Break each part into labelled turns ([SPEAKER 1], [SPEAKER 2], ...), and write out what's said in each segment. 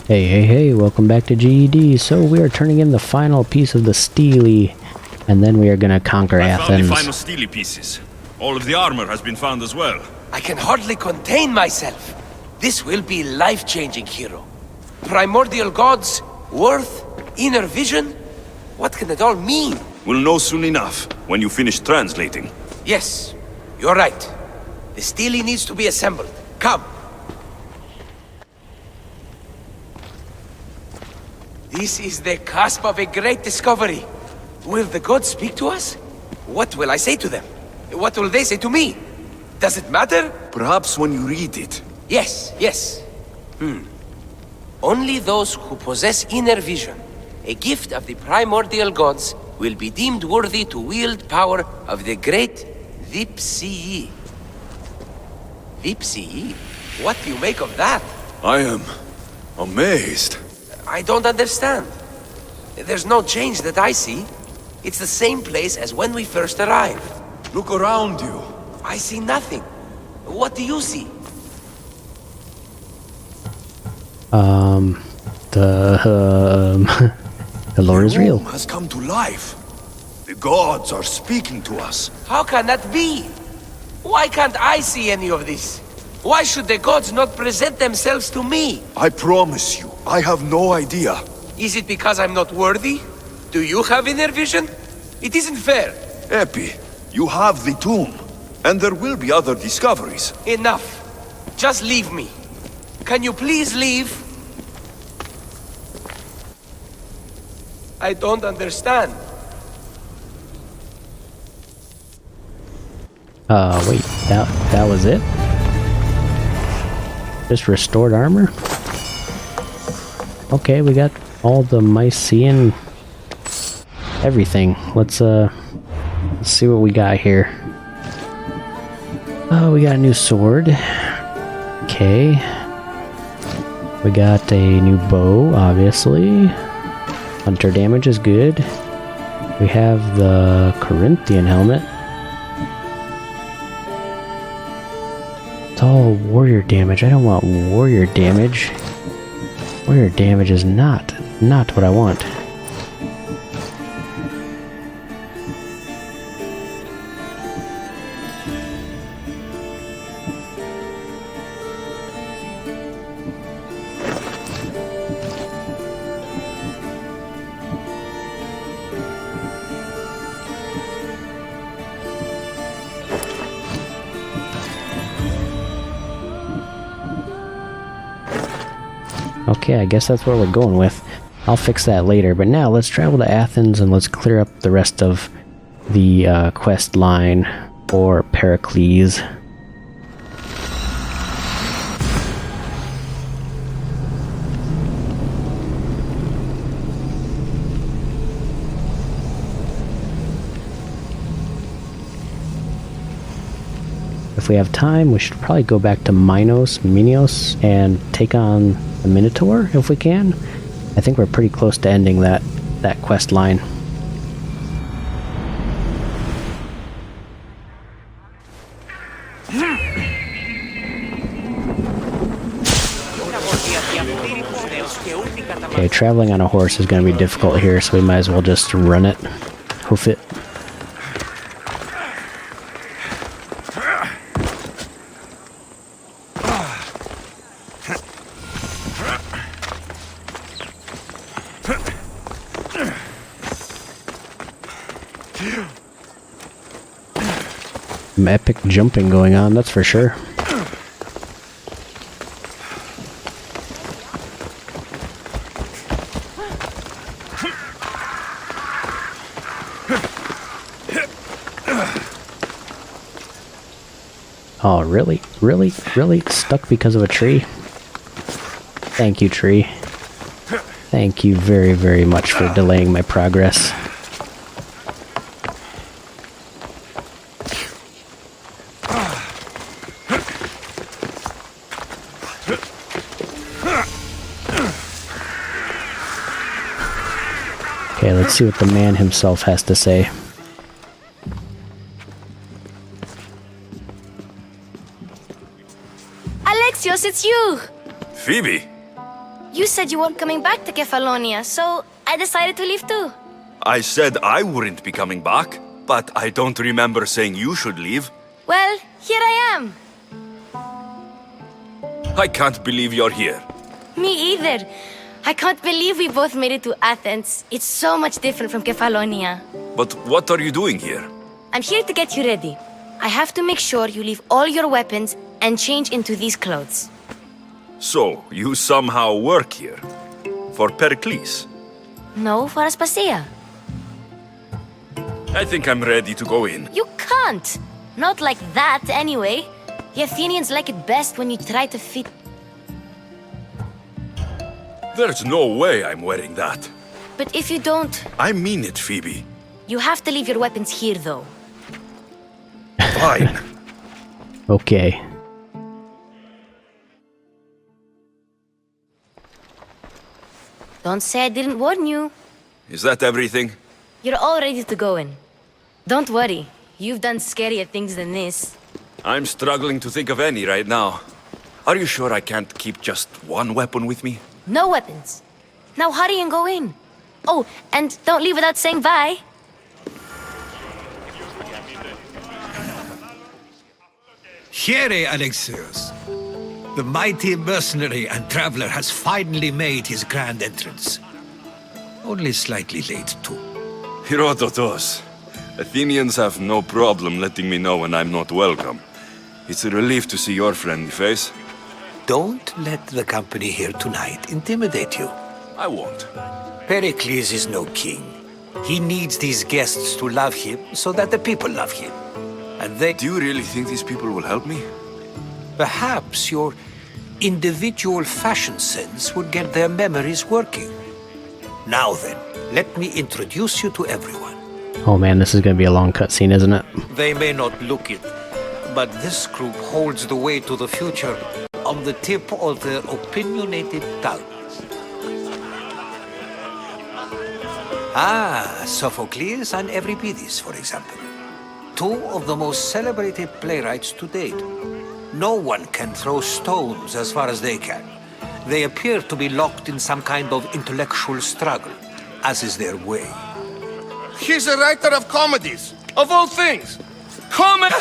[SPEAKER 1] Hey, welcome back to GED. So we are turning in the final piece of the Steely, and then we are gonna conquer
[SPEAKER 2] I found
[SPEAKER 1] Athens.
[SPEAKER 2] the final Steely pieces. All of the armor has been found as well.
[SPEAKER 3] I can hardly contain myself. This will be life-changing, hero. Primordial gods, worth, inner vision. What can it all mean?
[SPEAKER 2] We'll know soon enough, when you finish translating.
[SPEAKER 3] Yes, you're right. The Steely needs to be assembled. Come. This is the cusp of a great discovery. Will the gods speak to us? What will I say to them? What will they say to me? Does it matter?
[SPEAKER 2] Perhaps when you read it.
[SPEAKER 3] Yes. Only those who possess inner vision, a gift of the primordial gods, will be deemed worthy to wield power of the great Vipsii. Vipsii? What do you make of that?
[SPEAKER 2] I am amazed.
[SPEAKER 3] I don't understand. There's no change that I see. It's the same place as when we first arrived.
[SPEAKER 2] Look around you.
[SPEAKER 3] I see nothing. What do you see?
[SPEAKER 1] The lore is real.
[SPEAKER 2] The room has come to life. The gods are speaking to us.
[SPEAKER 3] How can that be? Why can't I see any of this? Why should the gods not present themselves to me?
[SPEAKER 2] I promise you, I have no idea.
[SPEAKER 3] Is it because I'm not worthy? Do you have inner vision? It isn't fair.
[SPEAKER 2] Epi, you have the tomb, and there will be other discoveries.
[SPEAKER 3] Enough. Just leave me. Can you please leave? I don't understand.
[SPEAKER 1] Wait, that was it? Just restored armor? Okay, we got all the Mycenaean everything. Let's see what we got here. Oh, we got a new sword. Okay. We got a new bow, obviously. Hunter damage is good. We have the Corinthian helmet. It's all warrior damage. I don't want warrior damage. Warrior damage is not what I want. Okay, I guess that's what we're going with. I'll fix that later, but now let's travel to Athens and let's clear up the rest of the quest line for Pericles. If we have time, we should probably go back to Minos, and take on the Minotaur if we can. I think we're pretty close to ending that quest line. Okay, traveling on a horse is going to be difficult here, so we might as well just run it. Hoof it. Some epic jumping going on, that's for sure. Oh, really? Really? Really? Stuck because of a tree? Thank you, tree. Thank you very, very much for delaying my progress. Okay, let's see what the man himself has to say.
[SPEAKER 4] Alexios, it's you!
[SPEAKER 2] Phoebe!
[SPEAKER 4] You said you weren't coming back to Kefalonia, so I decided to leave too.
[SPEAKER 2] I said I wouldn't be coming back, but I don't remember saying you should leave.
[SPEAKER 4] Well, here I am.
[SPEAKER 2] I can't believe you're here.
[SPEAKER 4] Me either. I can't believe we both made it to Athens. It's so much different from Kefalonia.
[SPEAKER 2] But what are you doing here?
[SPEAKER 4] I'm here to get you ready. I have to make sure you leave all your weapons and change into these clothes.
[SPEAKER 2] So, you somehow work here? For Pericles?
[SPEAKER 4] No, for Aspasia.
[SPEAKER 2] I think I'm ready to go in.
[SPEAKER 4] You can't! Not like that, anyway. The Athenians like it best when you try to fit...
[SPEAKER 2] There's no way I'm wearing that.
[SPEAKER 4] But if you don't,
[SPEAKER 2] I mean it, Phoebe.
[SPEAKER 4] you have to leave your weapons here, though.
[SPEAKER 2] Fine.
[SPEAKER 1] Okay.
[SPEAKER 4] Don't say I didn't warn you.
[SPEAKER 2] Is that everything?
[SPEAKER 4] You're all ready to go in. Don't worry. You've done scarier things than this.
[SPEAKER 2] I'm struggling to think of any right now. Are you sure I can't keep just one weapon with me?
[SPEAKER 4] No weapons. Now hurry and go in. Oh, and don't leave without saying bye.
[SPEAKER 5] Here, Alexios. The mighty mercenary and traveler has finally made his grand entrance. Only slightly late, too.
[SPEAKER 2] Herodotus. Athenians have no problem letting me know when I'm not welcome. It's a relief to see your friendly face.
[SPEAKER 5] Don't let the company here tonight intimidate you.
[SPEAKER 2] I won't.
[SPEAKER 5] Pericles is no king. He needs these guests to love him so that the people love him. And they...
[SPEAKER 2] Do you really think these people will help me?
[SPEAKER 5] Perhaps your individual fashion sense would get their memories working. Now then, let me introduce you to everyone.
[SPEAKER 1] Oh man, this is gonna be a long cutscene, isn't it?
[SPEAKER 5] They may not look it, but this group holds the way to the future on the tip of their opinionated tongues. Ah, Sophocles and Euripides, for example. Two of the most celebrated playwrights to date. No one can throw stones as far as they can. They appear to be locked in some kind of intellectual struggle, as is their way.
[SPEAKER 6] He's a writer of comedies, of all things. Comedy!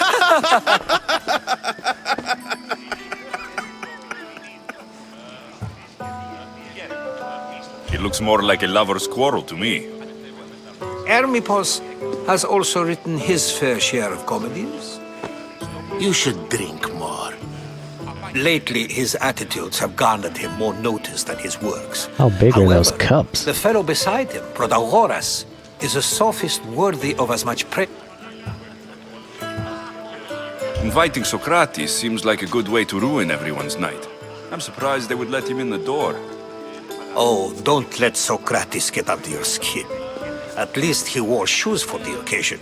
[SPEAKER 2] It looks more like a lover's quarrel to me.
[SPEAKER 5] Hermippos has also written his fair share of comedies. You should drink more. Lately, his attitudes have garnered him more notice than his works.
[SPEAKER 1] How big are those
[SPEAKER 5] However,
[SPEAKER 1] cups?
[SPEAKER 5] The fellow beside him, Protagoras, is a sophist worthy of as much praise.
[SPEAKER 2] Inviting Socrates seems like a good way to ruin everyone's night. I'm surprised they would let him in the door.
[SPEAKER 5] Oh, don't let Socrates get under your skin. At least he wore shoes for the occasion.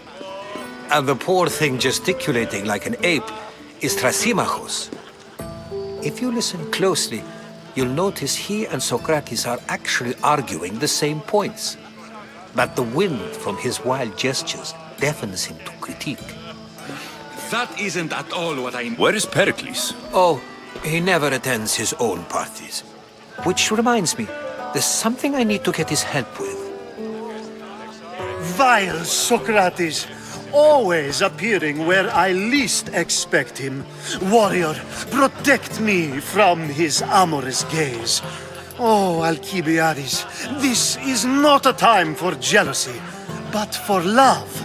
[SPEAKER 5] And the poor thing gesticulating like an ape is Thrasymachos. If you listen closely, you'll notice he and Socrates are actually arguing the same points. But the wind from his wild gestures deafens him to critique.
[SPEAKER 6] That isn't at all what I...
[SPEAKER 2] Where is Pericles?
[SPEAKER 5] Oh, he never attends his own parties. Which reminds me, there's something I need to get his help with.
[SPEAKER 7] Vile Socrates, always appearing where I least expect him. Warrior, protect me from his amorous gaze. Oh, Alcibiades, this is not a time for jealousy, but for love.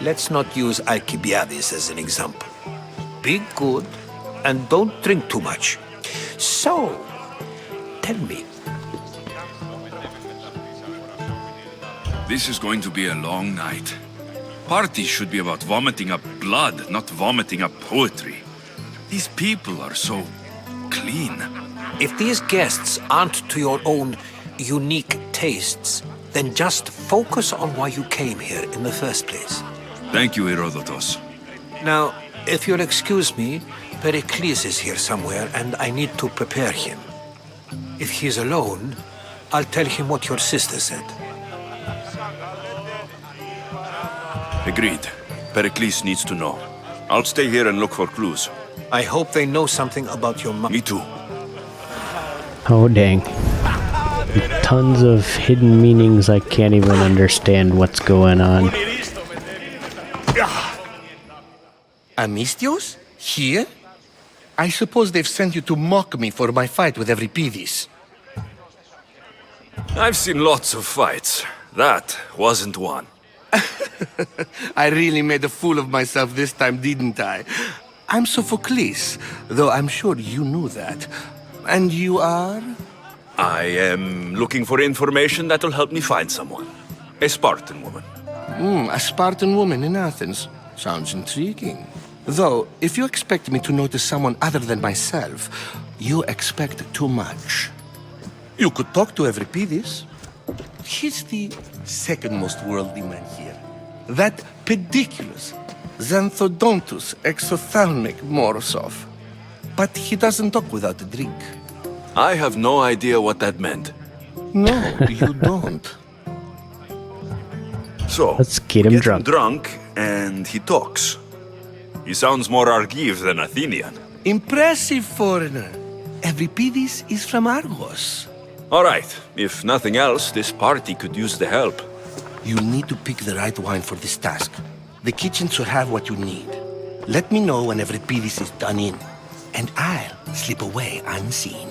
[SPEAKER 5] Let's not use Alcibiades as an example. Be good and don't drink too much. So, tell me.
[SPEAKER 2] This is going to be a long night. Parties should be about vomiting up blood, not vomiting up poetry. These people are so clean.
[SPEAKER 5] If these guests aren't to your own unique tastes, then just focus on why you came here in the first place.
[SPEAKER 2] Thank you, Herodotus.
[SPEAKER 5] Now, if you'll excuse me, Pericles is here somewhere and I need to prepare him. If he's alone, I'll tell him what your sister said.
[SPEAKER 2] Agreed. Pericles needs to know. I'll stay here and look for clues.
[SPEAKER 5] I hope they know something about your mom.
[SPEAKER 2] Me too.
[SPEAKER 1] Oh, dang. Tons of hidden meanings I can't even understand what's going on.
[SPEAKER 6] Amistios? Here? I suppose they've sent you to mock me for my fight with Euripides.
[SPEAKER 2] I've seen lots of fights. That wasn't one.
[SPEAKER 6] I really made a fool of myself this time, didn't I? I'm Sophocles, though I'm sure you knew that. And you are?
[SPEAKER 2] I am looking for information that'll help me find someone. A Spartan woman.
[SPEAKER 6] A Spartan woman in Athens. Sounds intriguing. Though, if you expect me to notice someone other than myself, you expect too much. You could talk to Euripides. He's the second most worldly man here. That pediculous, xanthodontus exophthalmic Morosov. But he doesn't talk without a drink.
[SPEAKER 2] I have no idea what that meant.
[SPEAKER 6] No, you don't.
[SPEAKER 2] So,
[SPEAKER 1] Let's get him drunk.
[SPEAKER 2] drunk, and he talks. He sounds more Argive than Athenian.
[SPEAKER 6] Impressive foreigner. Euripides is from Argos.
[SPEAKER 2] All right, if nothing else, this party could use the help.
[SPEAKER 6] You'll need to pick the right wine for this task. The kitchen should have what you need. Let me know when Euripides is done in, and I'll slip away unseen.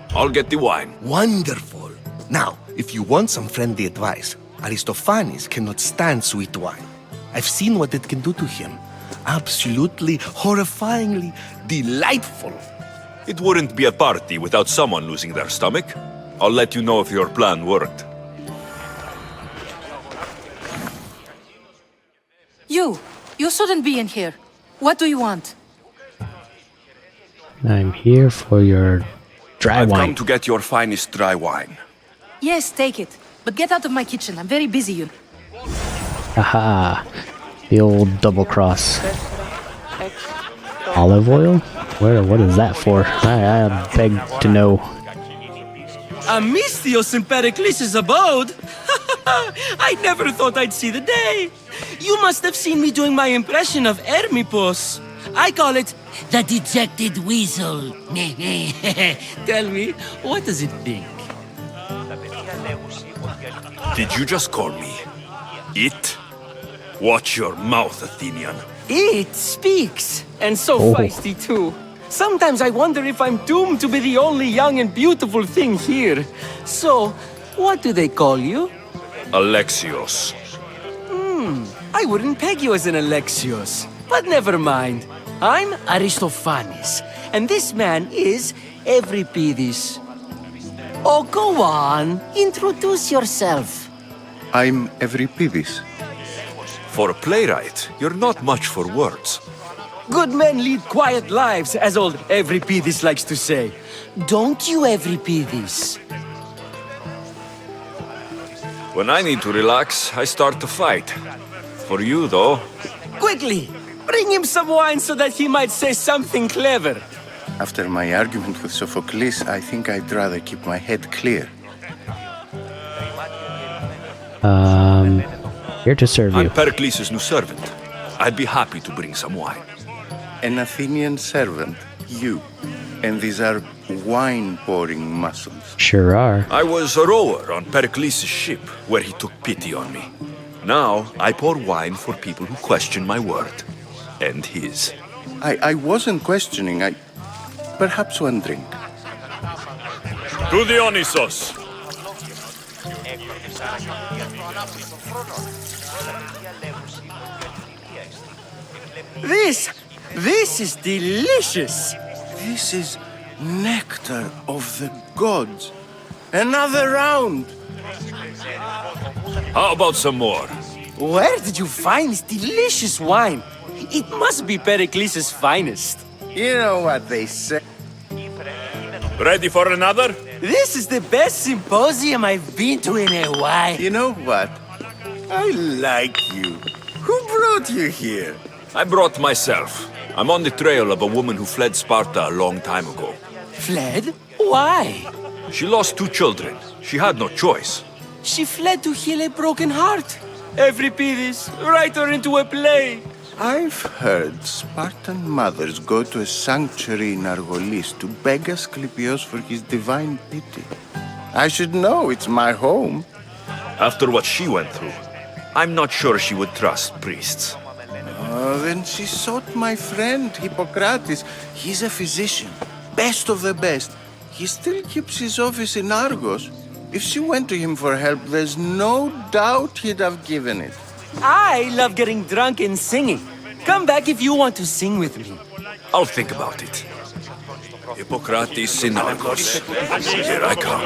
[SPEAKER 2] I'll get the wine.
[SPEAKER 6] Wonderful. Now, if you want some friendly advice, Aristophanes cannot stand sweet wine. I've seen what it can do to him. Absolutely, horrifyingly delightful.
[SPEAKER 2] It wouldn't be a party without someone losing their stomach. I'll let you know if your plan worked.
[SPEAKER 8] You shouldn't be in here. What do you want?
[SPEAKER 1] I'm here for your dry
[SPEAKER 2] I've
[SPEAKER 1] wine.
[SPEAKER 2] come to get your finest dry wine.
[SPEAKER 8] Yes, take it. But get out of my kitchen. I'm very busy, you.
[SPEAKER 1] Aha! The old double cross. Olive oil? What is that for? I beg to know.
[SPEAKER 9] Amistios in Pericles' abode? I never thought I'd see the day. You must have seen me doing my impression of Hermippos. I call it the dejected weasel. Tell me, what does it think?
[SPEAKER 2] Did you just call me it? Watch your mouth, Athenian.
[SPEAKER 9] It speaks, and so feisty too. Sometimes I wonder if I'm doomed to be the only young and beautiful thing here. So, what do they call you?
[SPEAKER 2] Alexios.
[SPEAKER 9] I wouldn't peg you as an Alexios. But never mind. I'm Aristophanes, and this man is Euripides. Oh, go on. Introduce yourself.
[SPEAKER 10] I'm Euripides.
[SPEAKER 2] For a playwright, you're not much for words.
[SPEAKER 9] Good men lead quiet lives, as old Euripides likes to say. Don't you, Euripides?
[SPEAKER 2] When I need to relax, I start to fight. For you, though,
[SPEAKER 9] Quickly! Bring him some wine so that he might say something clever.
[SPEAKER 10] After my argument with Sophocles, I think I'd rather keep my head clear.
[SPEAKER 1] Here to serve you.
[SPEAKER 2] I'm Pericles' new servant. I'd be happy to bring some wine.
[SPEAKER 10] An Athenian servant, you. And these are wine-pouring muscles.
[SPEAKER 1] Sure are.
[SPEAKER 2] I was a rower on Pericles' ship, where he took pity on me. Now, I pour wine for people who question my word. And his.
[SPEAKER 10] I wasn't questioning, Perhaps one drink.
[SPEAKER 2] To Dionysos!
[SPEAKER 9] This is delicious!
[SPEAKER 6] This is nectar of the gods. Another round.
[SPEAKER 2] How about some more?
[SPEAKER 9] Where did you find this delicious wine? It must be Pericles' finest.
[SPEAKER 6] You know what they say.
[SPEAKER 2] Ready for another?
[SPEAKER 9] This is the best symposium I've been to in a while.
[SPEAKER 6] You know what? I like you. Who brought you here?
[SPEAKER 2] I brought myself. I'm on the trail of a woman who fled Sparta a long time ago.
[SPEAKER 9] Fled? Why?
[SPEAKER 2] She lost 2 children. She had no choice.
[SPEAKER 9] She fled to heal a broken heart. Euripides, write her into a play.
[SPEAKER 10] I've heard Spartan mothers go to a sanctuary in Argolis to beg Asclepios for his divine pity. I should know, it's my home.
[SPEAKER 2] After what she went through, I'm not sure she would trust priests.
[SPEAKER 10] Oh, then she sought my friend, Hippocrates. He's a physician, best of the best. He still keeps his office in Argos. If she went to him for help, there's no doubt he'd have given it.
[SPEAKER 9] I love getting drunk and singing. Come back if you want to sing with me.
[SPEAKER 2] I'll think about it. Hippocrates in Argos. Here I come.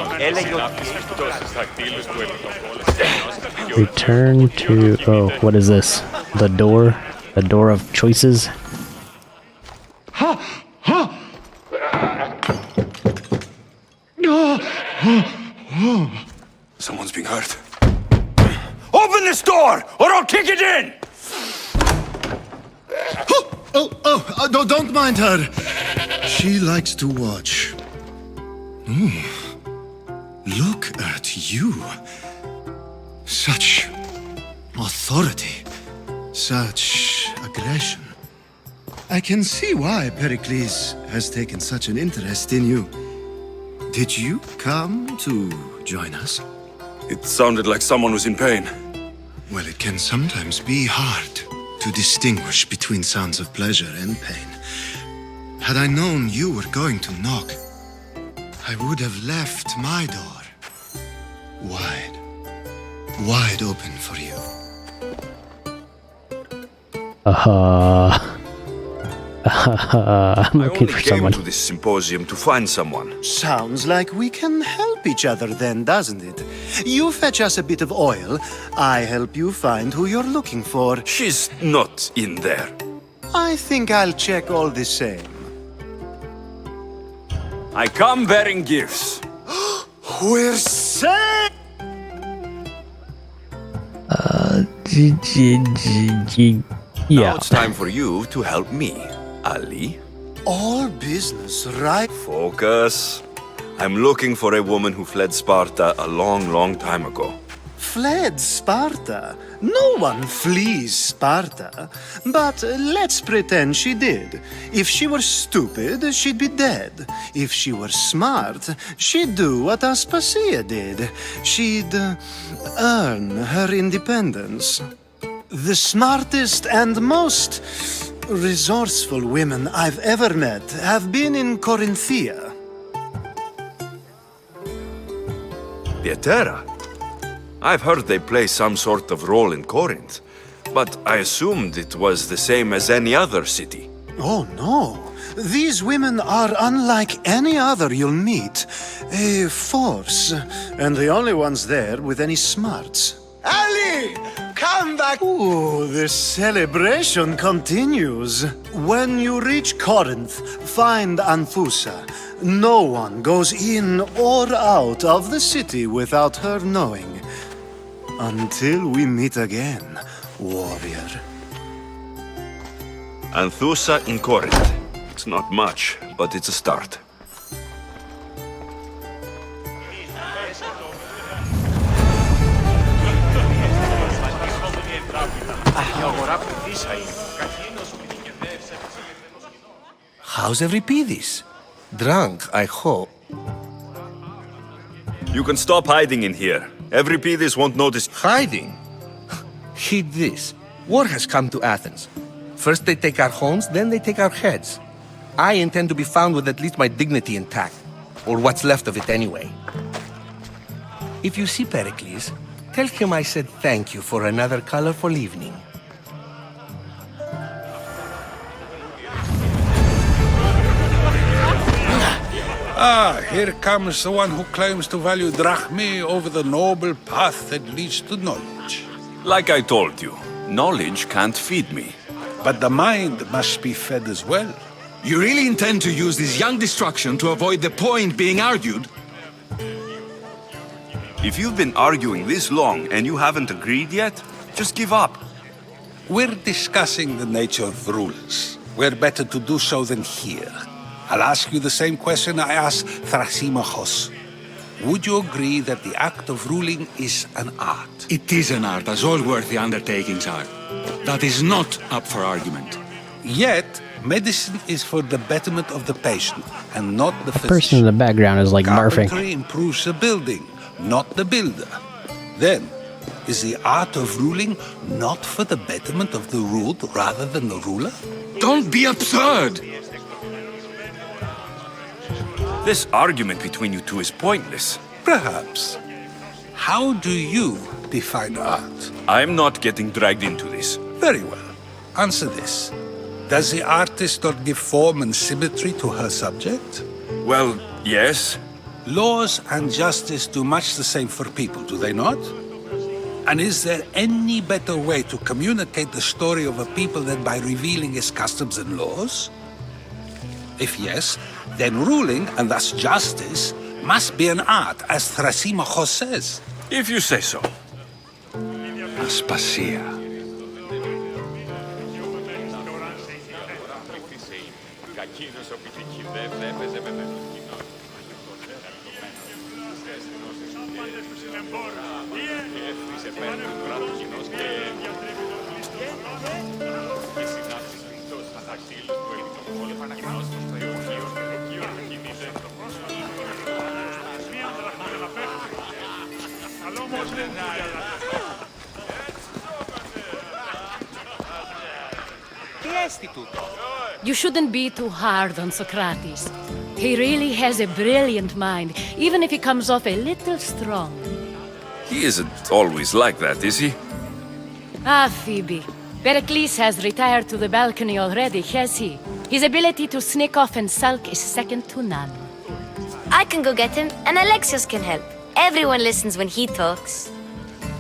[SPEAKER 1] Return to... Oh, what is this? The door? The door of choices?
[SPEAKER 2] Someone's being hurt. Open this door, or I'll kick it in!
[SPEAKER 7] Don't mind her. She likes to watch. Look at you. Such authority. Such aggression. I can see why Pericles has taken such an interest in you. Did you come to join us?
[SPEAKER 2] It sounded like someone was in pain.
[SPEAKER 7] Well, it can sometimes be hard to distinguish between sounds of pleasure and pain. Had I known you were going to knock, I would have left my door wide open for you.
[SPEAKER 1] I'm looking for someone.
[SPEAKER 2] I only came to this symposium to find someone.
[SPEAKER 7] Sounds like we can help each other then, doesn't it? You fetch us a bit of oil, I help you find who you're looking for.
[SPEAKER 2] She's not in there.
[SPEAKER 7] I think I'll check all the same.
[SPEAKER 2] I come bearing gifts.
[SPEAKER 7] We're safe!
[SPEAKER 2] Now it's time for you to help me, Ali.
[SPEAKER 7] All business, right?
[SPEAKER 2] Focus. I'm looking for a woman who fled Sparta a long, long time ago.
[SPEAKER 7] Fled Sparta? No one flees Sparta. But let's pretend she did. If she were stupid, she'd be dead. If she were smart, she'd do what Aspasia did. She'd earn her independence. The smartest and most resourceful women I've ever met have been in Corinthia.
[SPEAKER 2] Pietera? I've heard they play some sort of role in Corinth, but I assumed it was the same as any other city.
[SPEAKER 7] Oh, no. These women are unlike any other you'll meet. A force, and the only ones there with any smarts. Ali! Come back! Ooh, the celebration continues. When you reach Corinth, find Anthusa. No one goes in or out of the city without her knowing. Until we meet again, warrior.
[SPEAKER 2] Anthusa in Corinth. It's not much, but it's a start.
[SPEAKER 6] How's Euripides? Drunk, I hope.
[SPEAKER 2] You can stop hiding in here. Euripides won't notice.
[SPEAKER 6] Hiding? Heed this. War has come to Athens. First they take our homes, then they take our heads. I intend to be found with at least my dignity intact. Or what's left of it anyway. If you see Pericles, tell him I said thank you for another colorful evening.
[SPEAKER 11] Ah, here comes the one who claims to value drachmae over the noble path that leads to knowledge.
[SPEAKER 2] Like I told you, knowledge can't feed me.
[SPEAKER 11] But the mind must be fed as well.
[SPEAKER 12] You really intend to use this young destruction to avoid the point being argued?
[SPEAKER 2] If you've been arguing this long and you haven't agreed yet, just give up.
[SPEAKER 11] We're discussing the nature of rules. Where better to do so than here? I'll ask you the same question I asked Thrasymachos. would you agree that the act of ruling is an art?
[SPEAKER 12] It is an art, as all worthy undertakings are. That is not up for argument.
[SPEAKER 11] Yet, medicine is for the betterment of the patient, and not the physician.
[SPEAKER 1] Person in the background is like barfing.
[SPEAKER 11] Carpentry improves the building, not the builder. Then, is the art of ruling not for the betterment of the ruled rather than the ruler?
[SPEAKER 12] Don't be absurd!
[SPEAKER 2] This argument between you two is pointless.
[SPEAKER 11] Perhaps. How do you define art?
[SPEAKER 2] I'm not getting dragged into this.
[SPEAKER 11] Very well. Answer this. Does the artist not give form and symmetry to her subject?
[SPEAKER 2] Well, yes.
[SPEAKER 11] Laws and justice do much the same for people, do they not? And is there any better way to communicate the story of a people than by revealing its customs and laws? If yes, then ruling, and thus justice, must be an art, as Thrasymachos says.
[SPEAKER 2] If you say so.
[SPEAKER 12] Aspasia.
[SPEAKER 8] You shouldn't be too hard on Socrates. He really has a brilliant mind, even if he comes off a little strong.
[SPEAKER 2] He isn't always like that, is he?
[SPEAKER 8] Ah, Phoebe. Pericles has retired to the balcony already, has he? His ability to sneak off and sulk is second to none.
[SPEAKER 4] I can go get him, and Alexios can help. Everyone listens when he talks.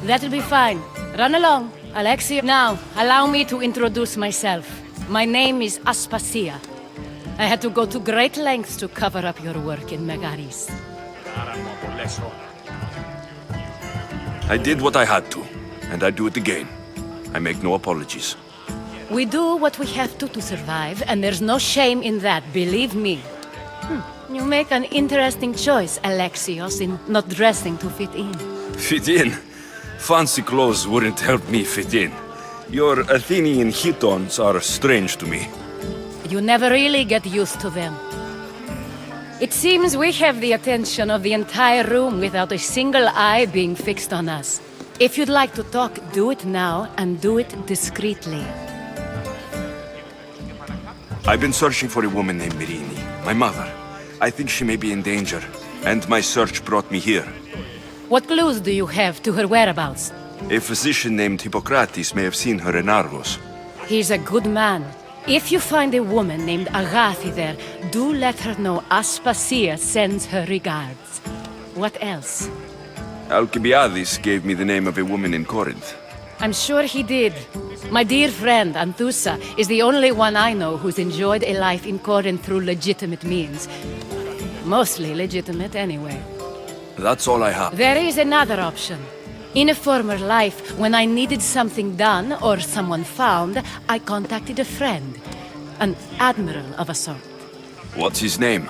[SPEAKER 8] That'll be fine. Run along, Alexia. Now, allow me to introduce myself. My name is Aspasia. I had to go to great lengths to cover up your work in Megaris.
[SPEAKER 2] I did what I had to, and I do it again. I make no apologies.
[SPEAKER 8] We do what we have to survive, and there's no shame in that, believe me. You make an interesting choice, Alexios, in not dressing to fit in.
[SPEAKER 2] Fit in? Fancy clothes wouldn't help me fit in. Your Athenian chitons are strange to me.
[SPEAKER 8] You never really get used to them. It seems we have the attention of the entire room without a single eye being fixed on us. If you'd like to talk, do it now, and do it discreetly.
[SPEAKER 2] I've been searching for a woman named Mirini, my mother. I think she may be in danger, and my search brought me here.
[SPEAKER 8] What clues do you have to her whereabouts?
[SPEAKER 2] A physician named Hippocrates may have seen her in Argos.
[SPEAKER 8] He's a good man. If you find a woman named Agathi there, do let her know Aspasia sends her regards. What else?
[SPEAKER 2] Alcibiades gave me the name of a woman in Corinth.
[SPEAKER 8] I'm sure he did. My dear friend, Anthusa, is the only one I know who's enjoyed a life in Corinth through legitimate means. Mostly legitimate, anyway.
[SPEAKER 2] That's all I have.
[SPEAKER 8] There is another option. In a former life, when I needed something done or someone found, I contacted a friend. An admiral of a sort.
[SPEAKER 2] What's his name?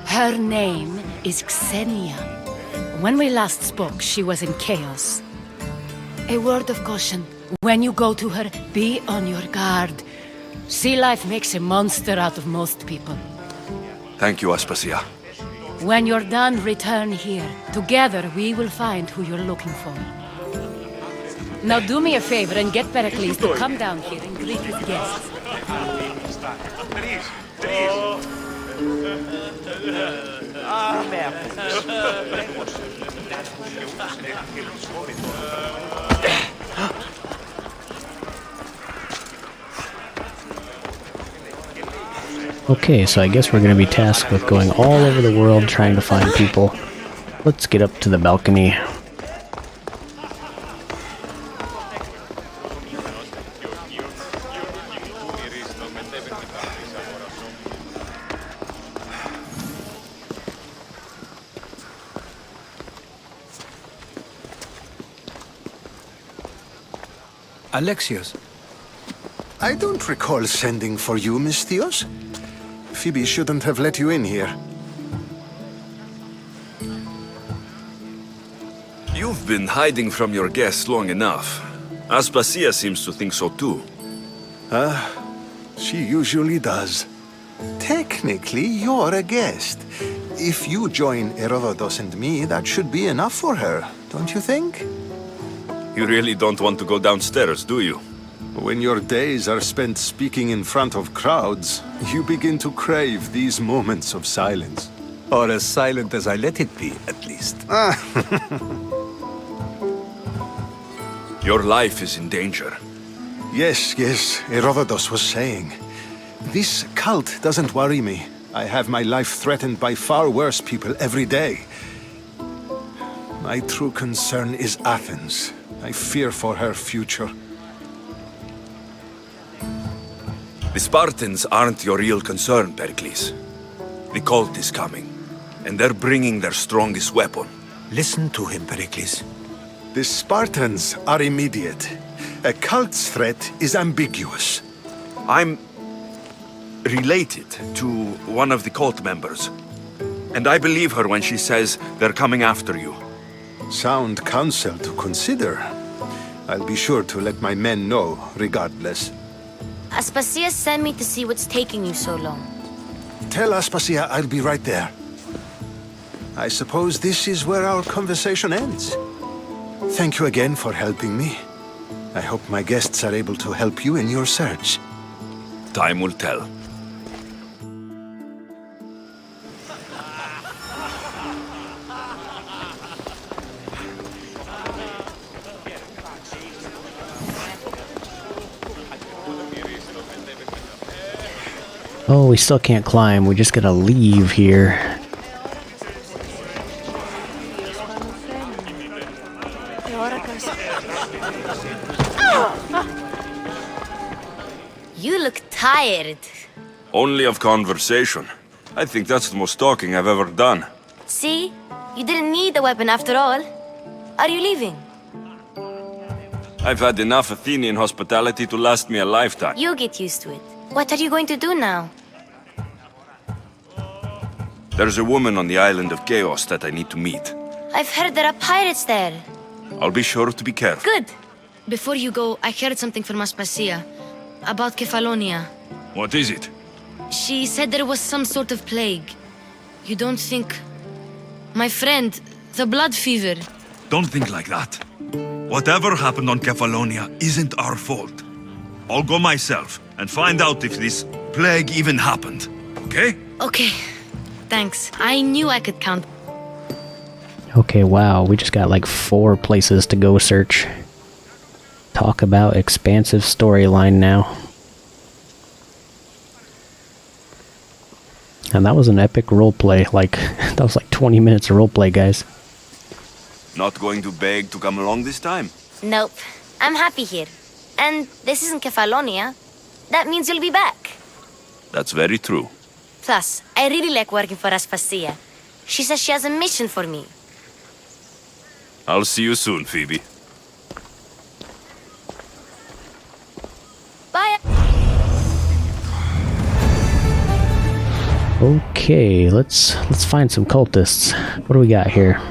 [SPEAKER 8] Her name is Xenia. When we last spoke, she was in chaos. A word of caution. When you go to her, be on your guard. Sea life makes a monster out of most people.
[SPEAKER 2] Thank you, Aspasia.
[SPEAKER 8] When you're done, return here. Together, we will find who you're looking for. Now do me a favor and get Pericles to come down here and greet his guests.
[SPEAKER 1] Okay, so I guess we're going to be tasked with going all over the world trying to find people. Let's get up to the balcony.
[SPEAKER 5] Alexios, I don't recall sending for you, Misthios. Phoebe shouldn't have let you in here.
[SPEAKER 2] You've been hiding from your guests long enough. Aspasia seems to think so too.
[SPEAKER 13] She usually does. Technically, you're a guest. If you join Herodotus and me, that should be enough for her, don't you think?
[SPEAKER 2] You really don't want to go downstairs, do you?
[SPEAKER 13] When your days are spent speaking in front of crowds, you begin to crave these moments of silence. Or as silent as I let it be, at least.
[SPEAKER 2] Your life is in danger.
[SPEAKER 13] Yes, Herodotus was saying. This cult doesn't worry me. I have my life threatened by far worse people every day. My true concern is Athens. I fear for her future.
[SPEAKER 2] The Spartans aren't your real concern, Pericles. The cult is coming, and they're bringing their strongest weapon.
[SPEAKER 5] Listen to him, Pericles.
[SPEAKER 13] The Spartans are immediate. A cult's threat is ambiguous.
[SPEAKER 2] I'm related to one of the cult members, and I believe her when she says they're coming after you.
[SPEAKER 13] Sound counsel to consider. I'll be sure to let my men know, regardless.
[SPEAKER 4] Aspasia sent me to see what's taking you so long.
[SPEAKER 13] Tell Aspasia I'll be right there. I suppose this is where our conversation ends. Thank you again for helping me. I hope my guests are able to help you in your search.
[SPEAKER 2] Time will tell.
[SPEAKER 1] Oh, we still can't climb. We just gotta leave here.
[SPEAKER 4] You look tired.
[SPEAKER 2] Only of conversation. I think that's the most talking I've ever done.
[SPEAKER 4] See? You didn't need the weapon after all. Are you leaving?
[SPEAKER 2] I've had enough Athenian hospitality to last me a lifetime.
[SPEAKER 4] You'll get used to it. What are you going to do now?
[SPEAKER 2] There's a woman on the island of Chaos that I need to meet.
[SPEAKER 4] I've heard there are pirates there.
[SPEAKER 2] I'll be sure to be careful.
[SPEAKER 4] Good. Before you go, I heard something from Aspasia. About Kefalonia.
[SPEAKER 2] What is it?
[SPEAKER 4] She said there was some sort of plague. You don't think... My friend, the blood fever.
[SPEAKER 2] Don't think like that. Whatever happened on Kefalonia isn't our fault. I'll go myself and find out if this plague even happened. Okay?
[SPEAKER 4] Okay. Thanks. I knew I could count.
[SPEAKER 1] Okay, wow. We just got like 4 places to go search. Talk about expansive storyline now. And that was an epic roleplay. Like, that was like 20 minutes of roleplay, guys.
[SPEAKER 2] Not going to beg to come along this time?
[SPEAKER 4] Nope. I'm happy here. And this isn't Kefalonia. That means you'll be back.
[SPEAKER 2] That's very true.
[SPEAKER 4] Plus, I really like working for Aspasia. She says she has a mission for me.
[SPEAKER 2] I'll see you soon, Phoebe.
[SPEAKER 4] Bye.
[SPEAKER 1] Okay, let's find some cultists. What do we got here?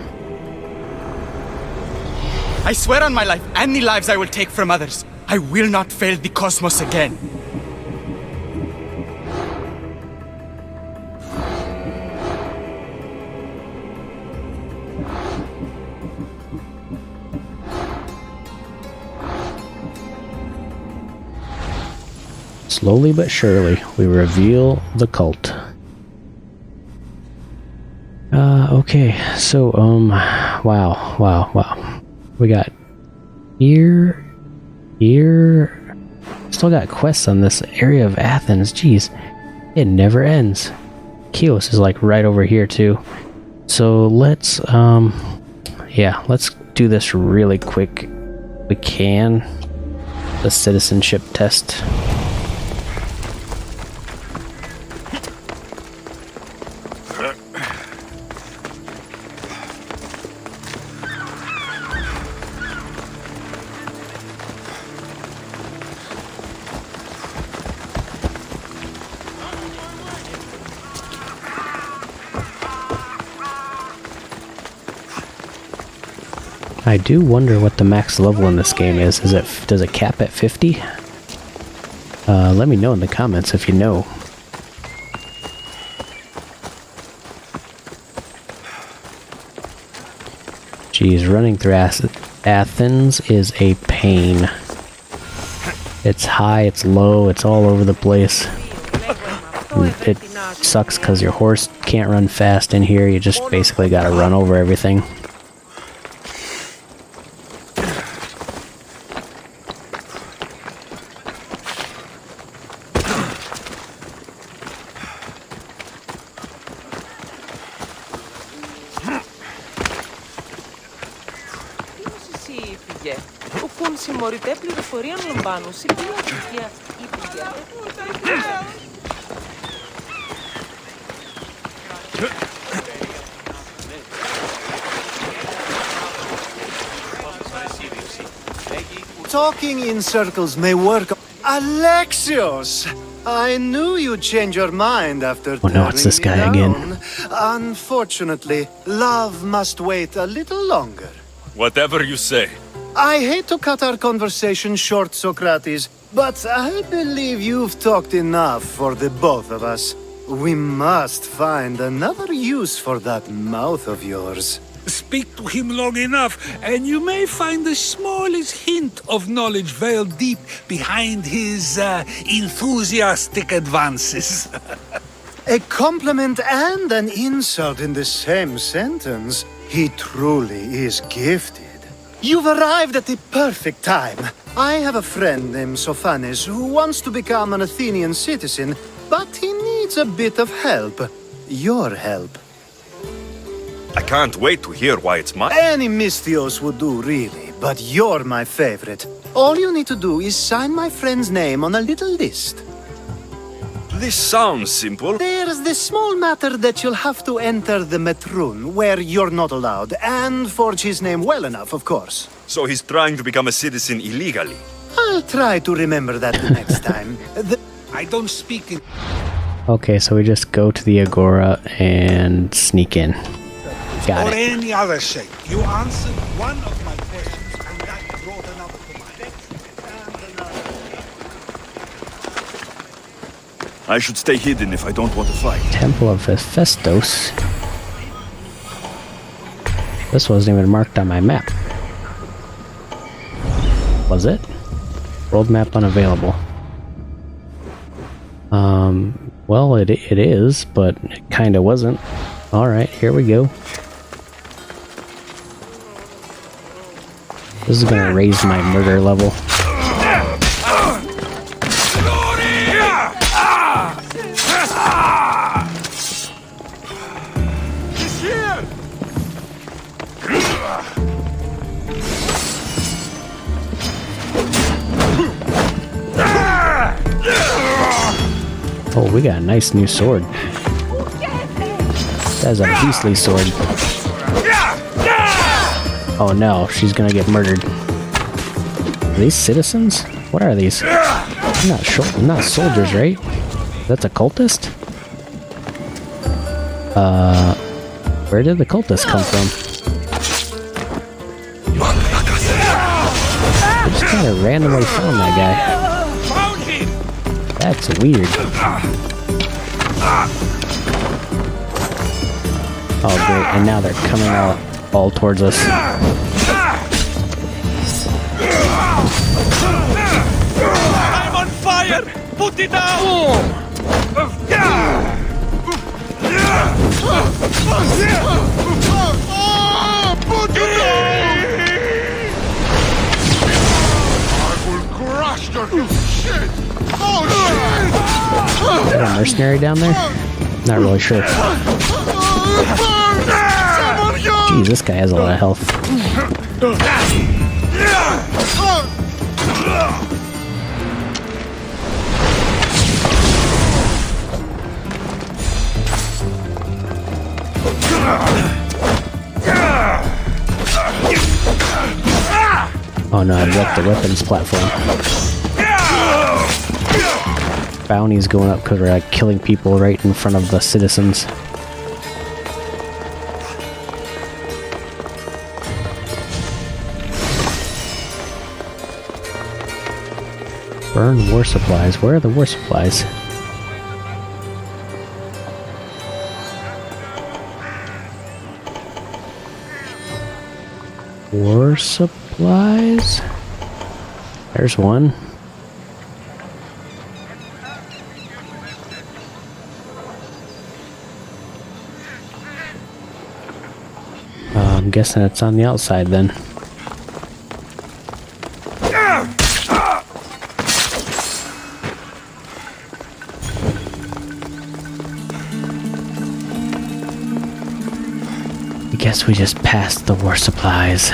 [SPEAKER 14] I swear on my life, any lives I will take from others, I will not fail the cosmos again.
[SPEAKER 1] Slowly but surely, we reveal the cult. Okay, so, wow. We got here, still got quests on this area of Athens, jeez. It never ends. Chios is like right over here too. So let's, let's do this really quick. We can. The citizenship test. I do wonder what the max level in this game is. Does it cap at 50? Let me know in the comments if you know. Geez, running through Athens is a pain. It's high, it's low, it's all over the place. It sucks because your horse can't run fast in here. You just basically gotta run over everything.
[SPEAKER 7] Talking in circles may work. Alexios! I knew you'd change your mind after
[SPEAKER 1] Oh no, it's this guy again.
[SPEAKER 7] Unfortunately, love must wait a little longer.
[SPEAKER 2] Whatever you say.
[SPEAKER 7] I hate to cut our conversation short, Socrates, but I believe you've talked enough for the both of us. We must find another use for that mouth of yours.
[SPEAKER 11] Speak to him long enough, and you may find the smallest hint of knowledge veiled deep behind his enthusiastic advances.
[SPEAKER 7] A compliment and an insult in the same sentence. He truly is gifted. You've arrived at the perfect time. I have a friend named Sophanes who wants to become an Athenian citizen, but he needs a bit of help. Your help.
[SPEAKER 2] I can't wait to hear why it's mine.
[SPEAKER 7] Any Misthios would do, really, but you're my favorite. All you need to do is sign my friend's name on a little list.
[SPEAKER 2] This sounds simple.
[SPEAKER 7] There's the small matter that you'll have to enter the Metroon, where you're not allowed, and forge his name well enough, of course.
[SPEAKER 2] So he's trying to become a citizen illegally.
[SPEAKER 7] I'll try to remember that the next time.
[SPEAKER 11] I don't speak in...
[SPEAKER 1] Okay, so we just go to the Agora and sneak in. Got
[SPEAKER 11] or
[SPEAKER 1] it.
[SPEAKER 11] any other sake. You answered one of my questions, and that brought another to mind.
[SPEAKER 2] I should stay hidden if I don't want to fight.
[SPEAKER 1] Temple of Hephaestus. This wasn't even marked on my map. Was it? World map unavailable. Well, it is, but it kinda wasn't. Alright, here we go. This is gonna raise my murder level. Oh, we got a nice new sword. That's a beastly sword. Oh no, she's gonna get murdered. Are these citizens? What are these? Not soldiers, right? That's a cultist? Where did the cultists come from? I just kinda randomly found that guy. That's weird. Oh great, and now they're coming out all towards us.
[SPEAKER 9] I'm on fire! Put it out!
[SPEAKER 10] Put it down! I will crush your shit! Oh shit!
[SPEAKER 1] Is that a mercenary down there? Not really sure. Geez, this guy has a lot of health. Oh no, I wrecked the weapons platform. Bounty's going up because we're like killing people right in front of the citizens. Burn war supplies. Where are the war supplies? War supplies? There's one. I'm guessing it's on the outside then. I guess we just passed the war supplies.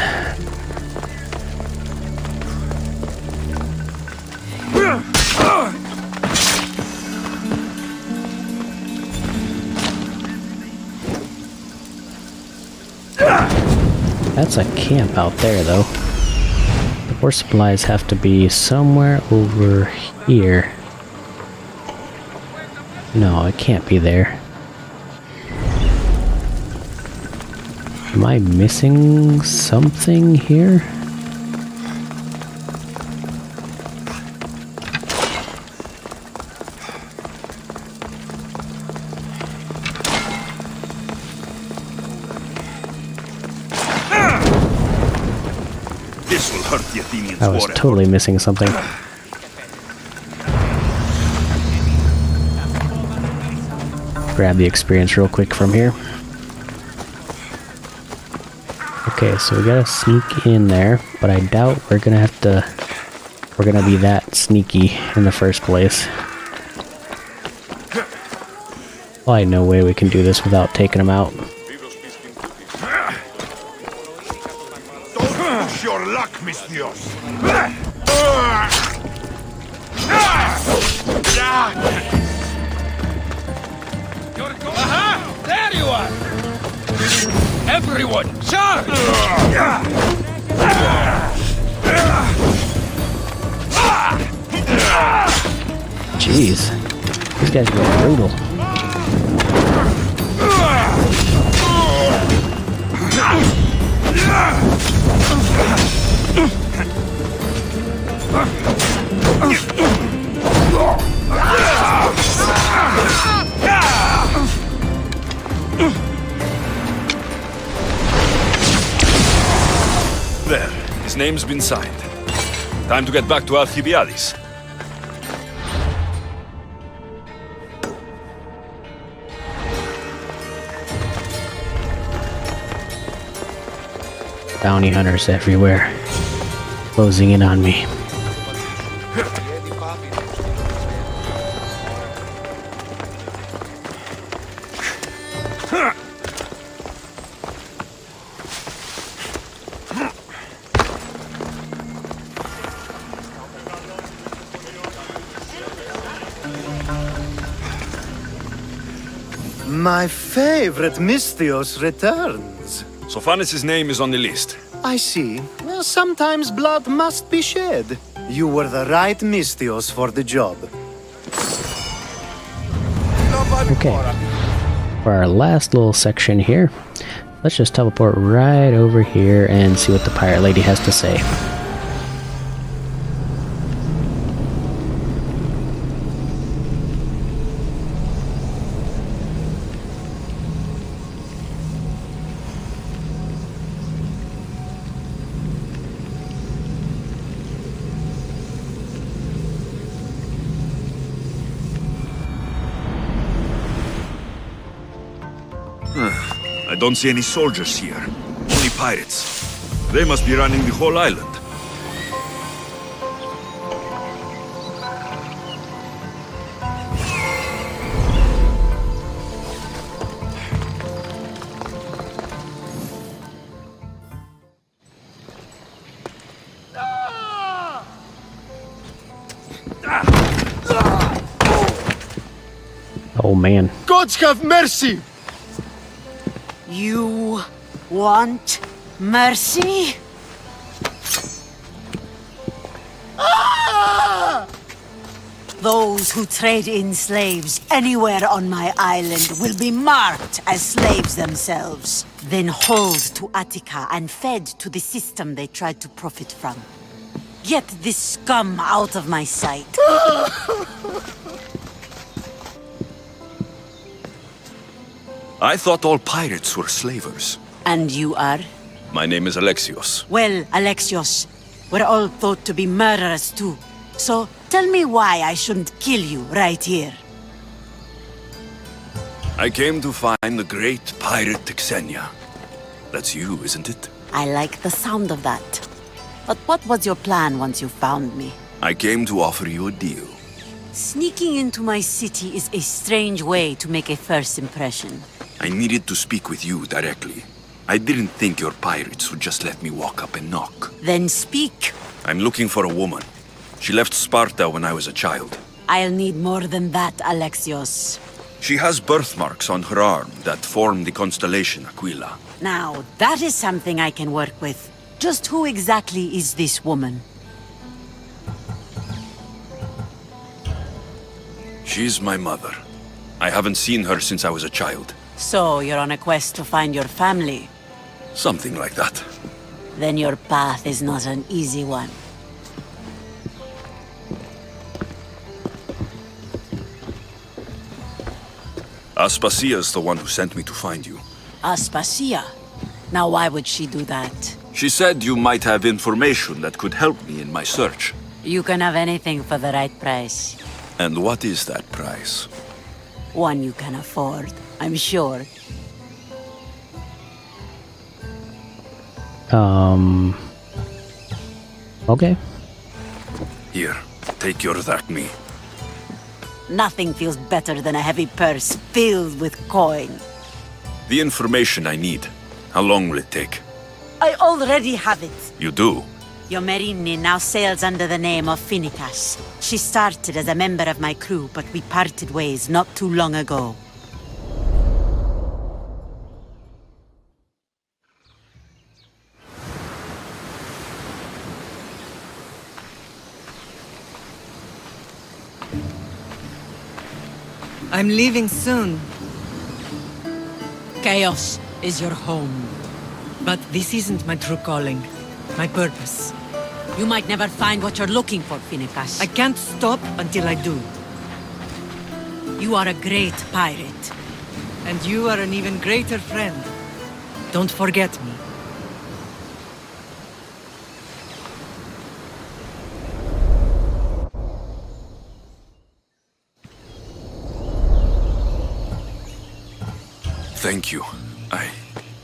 [SPEAKER 1] That's a camp out there, though. The war supplies have to be somewhere over here. No, it can't be there. Am I missing something here?
[SPEAKER 2] This will hurt the Athenians.
[SPEAKER 1] I was totally missing something. Grab the experience real quick from here. Okay, so we gotta sneak in there, but I doubt we're gonna be that sneaky in the first place. Probably no way we can do this without taking them out.
[SPEAKER 2] Don't push your luck, Mistios.
[SPEAKER 9] Aha! There you are! Everyone, charge!
[SPEAKER 1] Jeez, these guys are brutal.
[SPEAKER 2] There, his name's been signed. Time to get back to Alcibiades.
[SPEAKER 1] Bounty hunters everywhere, closing in on me.
[SPEAKER 7] My favorite Mistios returns.
[SPEAKER 2] Sophanes' name is on the list.
[SPEAKER 7] I see. Well, sometimes blood must be shed. You were the right Mistios for the job.
[SPEAKER 1] Okay, for our last little section here, let's just teleport right over here and see what the pirate lady has to say.
[SPEAKER 2] I don't see any soldiers here. Only pirates. They must be running the whole island.
[SPEAKER 1] Oh man.
[SPEAKER 7] Gods have mercy!
[SPEAKER 15] You want mercy? Those who trade in slaves anywhere on my island will be marked as slaves themselves, then hauled to Attica and fed to the system they tried to profit from. Get this scum out of my sight.
[SPEAKER 2] I thought all pirates were slavers.
[SPEAKER 15] And you are?
[SPEAKER 2] My name is Alexios.
[SPEAKER 15] Well, Alexios, we're all thought to be murderers too. So tell me why I shouldn't kill you right here.
[SPEAKER 2] I came to find the great pirate Xenia. That's you, isn't it?
[SPEAKER 15] I like the sound of that. But what was your plan once you found me?
[SPEAKER 2] I came to offer you a deal.
[SPEAKER 15] Sneaking into my city is a strange way to make a first impression.
[SPEAKER 2] I needed to speak with you directly. I didn't think your pirates would just let me walk up and knock.
[SPEAKER 15] Then speak.
[SPEAKER 2] I'm looking for a woman. She left Sparta when I was a child.
[SPEAKER 15] I'll need more than that, Alexios.
[SPEAKER 2] She has birthmarks on her arm that form the constellation Aquila.
[SPEAKER 15] Now, that is something I can work with. Just who exactly is this woman?
[SPEAKER 2] She's my mother. I haven't seen her since I was a child.
[SPEAKER 15] So, you're on a quest to find your family?
[SPEAKER 2] Something like that.
[SPEAKER 15] Then your path is not an easy one.
[SPEAKER 2] Aspasia's the one who sent me to find you.
[SPEAKER 15] Aspasia? Now why would she do that?
[SPEAKER 2] She said you might have information that could help me in my search.
[SPEAKER 15] You can have anything for the right price.
[SPEAKER 2] And what is that price?
[SPEAKER 15] One you can afford, I'm sure.
[SPEAKER 1] Okay.
[SPEAKER 2] Here, take your Drachmi.
[SPEAKER 15] Nothing feels better than a heavy purse filled with coin.
[SPEAKER 2] The information I need. How long will it take?
[SPEAKER 15] I already have it.
[SPEAKER 2] You do?
[SPEAKER 15] Yomerini now sails under the name of Finicas. She started as a member of my crew, but we parted ways not too long ago.
[SPEAKER 16] I'm leaving soon.
[SPEAKER 8] Chaos is your home.
[SPEAKER 16] But this isn't my true calling. My purpose.
[SPEAKER 8] You might never find what you're looking for, Finicas.
[SPEAKER 16] I can't stop until I do.
[SPEAKER 8] You are a great pirate.
[SPEAKER 16] And you are an even greater friend. Don't forget me.
[SPEAKER 2] Thank you.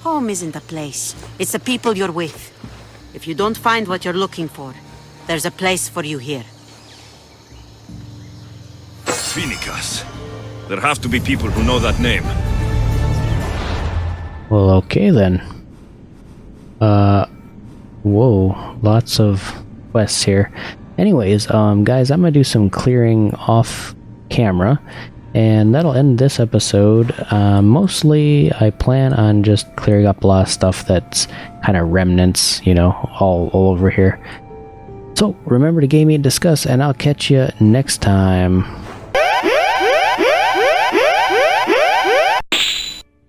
[SPEAKER 15] Home isn't a place. It's the people you're with. If you don't find what you're looking for, there's a place for you here.
[SPEAKER 2] Finicas. There have to be people who know that name.
[SPEAKER 1] Well, okay then. Whoa, lots of quests here. Anyways, guys, I'm gonna do some clearing off camera, and that'll end this episode. Mostly, I plan on just clearing up a lot of stuff that's kind of remnants, you know, all over here. So, remember to game me and discuss, and I'll catch you next time.